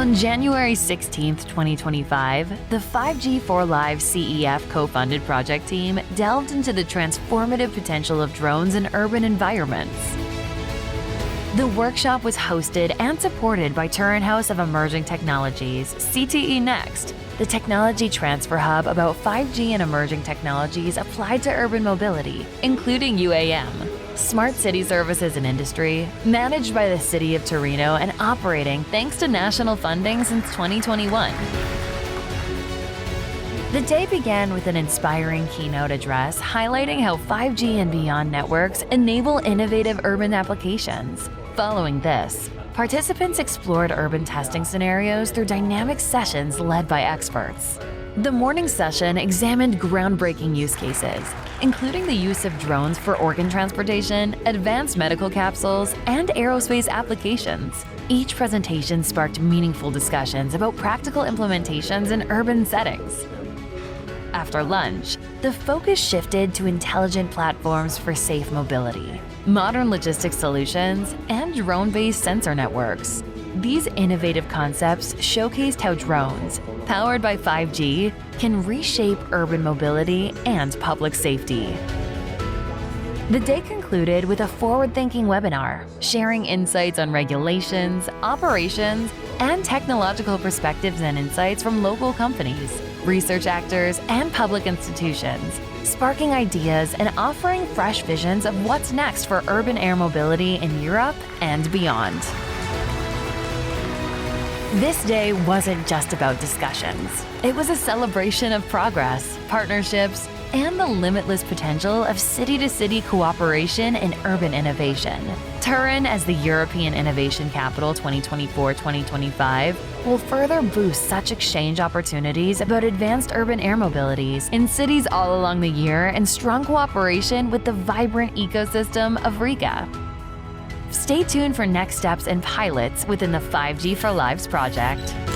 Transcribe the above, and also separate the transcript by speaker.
Speaker 1: On January 16, 2025, the 5G4LIVES CEF co-funded project team delved into the transformative potential of drones in urban environments. The workshop was hosted and supported by Turin House of Emerging Technologies, CTE Next, the technology transfer hub about 5G and emerging technologies applied to urban mobility, including UAM, smart city services and industry, managed by the city of Torino and operating thanks to national funding since 2021. The day began with an inspiring keynote address highlighting how 5G and beyond networks enable innovative urban applications. Following this, participants explored urban testing scenarios through dynamic sessions led by experts. The morning session examined groundbreaking use cases, including the use of drones for organ transportation, advanced medical capsules, and aerospace applications. Each presentation sparked meaningful discussions about practical implementations in urban settings. After lunch, the focus shifted to intelligent platforms for safe mobility, modern logistics solutions, and drone-based sensor networks. These innovative concepts showcased how drones, powered by 5G, can reshape urban mobility and public safety. The day concluded with a forward-thinking webinar, sharing insights on regulations, operations, and technological perspectives and insights from local companies, research actors, and public institutions, sparking ideas and offering fresh visions of what's next for urban air mobility in Europe and beyond. This day wasn't just about discussions. It was a celebration of progress, partnerships, and the limitless potential of city-to-city cooperation in urban innovation. Turin, as the European Innovation Capital 2024-2025, will further boost such exchange opportunities about advanced urban air mobilities in cities all along the year in strong cooperation with the vibrant ecosystem of Riga. Stay tuned for next steps and pilots within the 5G4LIVES project.